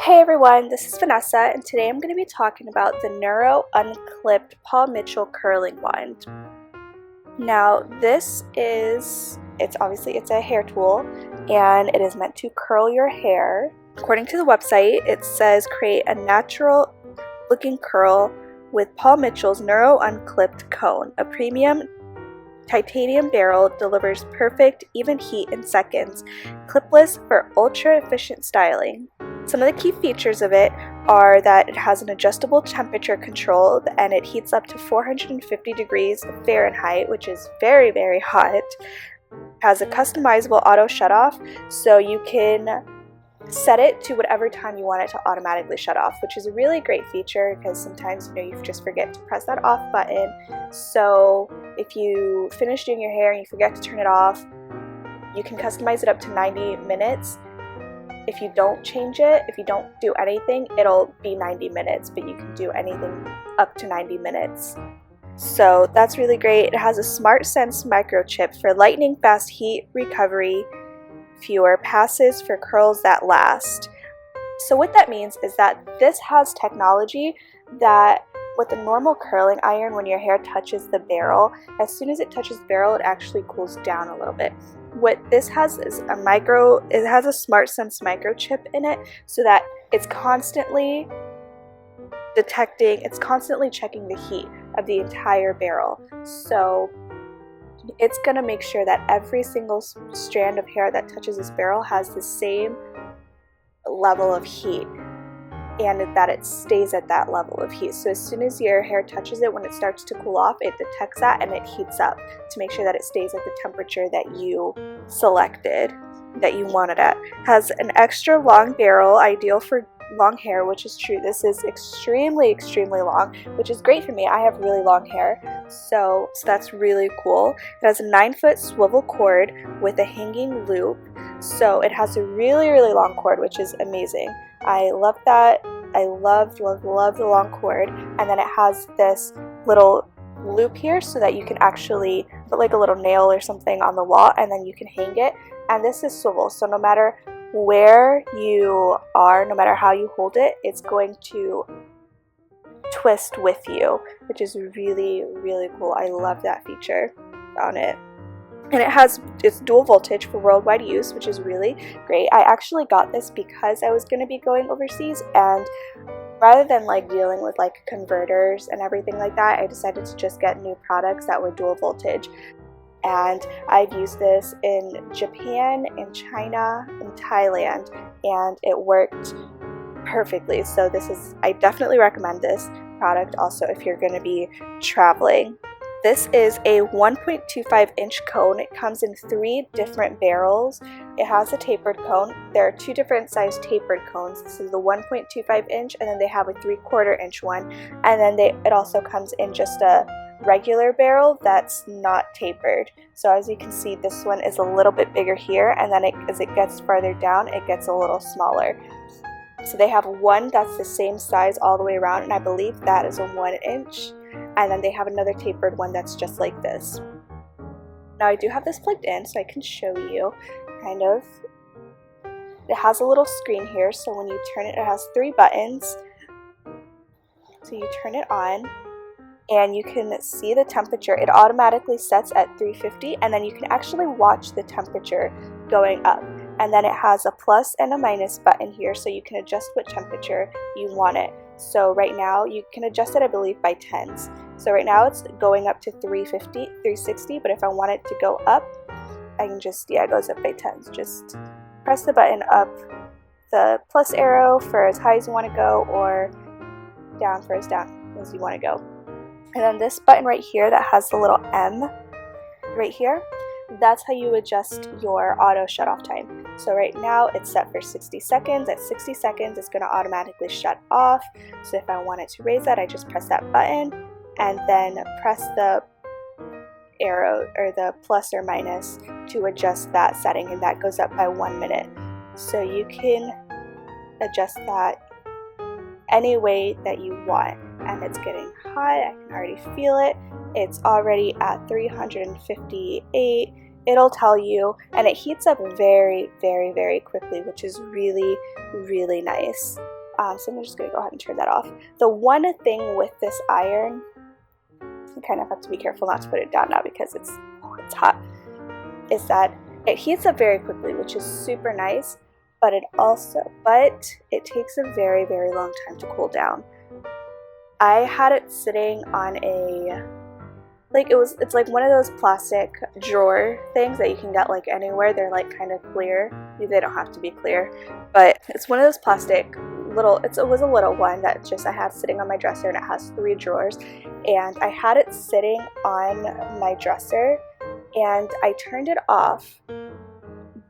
Hey everyone, this is Vanessa, and today I'm going to be talking about the Neuro Unclipped Paul Mitchell Curling Wand. Now it's a hair tool, and it is meant to curl your hair. According to the website, it says create a natural looking curl with Paul Mitchell's Neuro Unclipped Cone. A premium titanium barrel delivers perfect, even heat in seconds, clipless for ultra-efficient styling. Some of the key features of it are that it has an adjustable temperature control and it heats up to 450 degrees Fahrenheit, which is very, very hot. It has a customizable auto shut-off, so you can set it to whatever time you want it to automatically shut off, which is a really great feature because sometimes you just forget to press that off button. So if you finish doing your hair and you forget to turn it off, you can customize it up to 90 minutes. If you don't change it, if you don't do anything, it'll be 90 minutes, but you can do anything up to 90 minutes. So that's really great. It has a Smart Sense microchip for lightning fast heat recovery, fewer passes for curls that last. So what that means is that this has technology that with a normal curling iron, when your hair touches the barrel, as soon as it touches the barrel, it actually cools down a little bit. What this has is it has a Smart Sense microchip in it, so that it's constantly checking the heat of the entire barrel. So it's going to make sure that every single strand of hair that touches this barrel has the same level of heat, and that it stays at that level of heat. So as soon as your hair touches it, when it starts to cool off, it detects that and it heats up to make sure that it stays at the temperature that you selected, that you want it at. It has an extra long barrel, ideal for long hair, which is true. This is extremely long, which is great for me. I have really long hair, so that's really cool. It has a 9-foot swivel cord with a hanging loop, so it has a really long cord, which is amazing. I love that. I love the long cord. And then it has this little loop here so that you can actually put like a little nail or something on the wall, and then you can hang it. And this is swivel, so no matter where you are, no matter how you hold it, it's going to twist with you, which is really cool. I love that feature on it. And it's dual voltage for worldwide use, which is really great. I actually got this because I was going to be going overseas, and rather than dealing with converters and everything like that, I decided to just get new products that were dual voltage. And I've used this in Japan, in China, in Thailand, and it worked perfectly. So I definitely recommend this product also if you're going to be traveling. This is a 1.25-inch cone. It comes in 3 different barrels. It has a tapered cone. There are 2 different size tapered cones. This is the 1.25-inch, and then they have a 3/4-inch one. And then it also comes in just a regular barrel that's not tapered. So as you can see, this one is a little bit bigger here, and then as it gets farther down, it gets a little smaller. So they have one that's the same size all the way around, and I believe that is a 1-inch. And then they have another tapered one that's just like this. Now I do have this plugged in, so I can show you kind of. It has a little screen here, so when you turn it, it has 3 buttons. So you turn it on, and you can see the temperature. It automatically sets at 350, and then you can actually watch the temperature going up. And then it has a plus and a minus button here, so you can adjust what temperature you want it. So right now you can adjust it, I believe, by tens. So right now it's going up to 350, 360, but if I want it to go up, I can it goes up by tens. Just press the button up, the plus arrow for as high as you want to go, or down for as down as you want to go. And then this button right here that has the little M right here, that's how you adjust your auto shut off time. So right now it's set for 60 seconds. At 60 seconds it's going to automatically shut off. So if I wanted to raise that, I just press that button and then press the arrow or the plus or minus to adjust that setting, and that goes up by 1 minute. So you can adjust that any way that you want. And it's getting hot. I can already feel it. It's already at 358. It'll tell you, and it heats up very quickly, which is really nice. So I'm just going to go ahead and turn that off. The one thing with this iron, you kind of have to be careful not to put it down now because it's hot, is that it heats up very quickly, which is super nice, but it takes a very, very long time to cool down. I had it sitting on it's like one of those plastic drawer things that you can get like anywhere. They're like kind of clear. They don't have to be clear, but it's one of those plastic it was a little one that just I had sitting on my dresser, and it has 3 drawers, and I had it sitting on my dresser and I turned it off,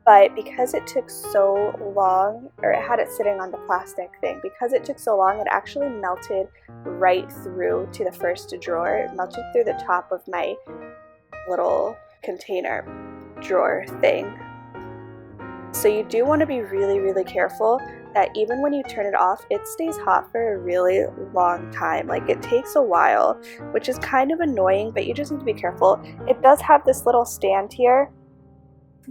but because it took so long, or it had it sitting on the plastic thing, because it took so long, it actually melted right through to the first drawer. It melted through the top of my little container drawer thing. So you do want to be really, really careful that even when you turn it off, it stays hot for a really long time. Like, it takes a while, which is kind of annoying, but you just need to be careful. It does have this little stand here,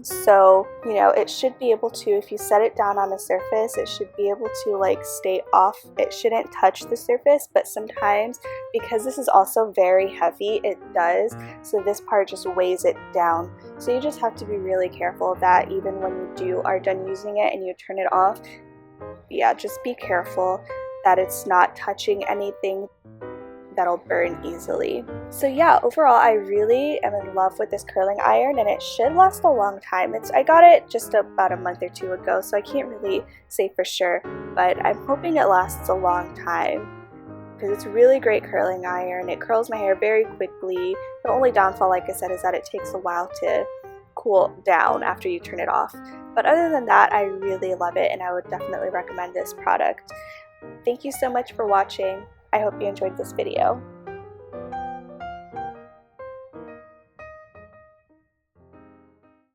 so you know it should be able to, if you set it down on a surface, it should be able to like stay off. It shouldn't touch the surface, but sometimes, because this is also very heavy, it does, so this part just weighs it down. So you just have to be really careful of that even when you are done using it and you turn it off. Yeah, just be careful that it's not touching anything that'll burn easily. So yeah, overall I really am in love with this curling iron, and it should last a long time. I got it just about a month or 2 ago, so I can't really say for sure, but I'm hoping it lasts a long time because it's really great curling iron. It curls my hair very quickly. The only downfall, like I said, is that it takes a while to cool down after you turn it off. But other than that, I really love it, and I would definitely recommend this product. Thank you so much for watching. I hope you enjoyed this video.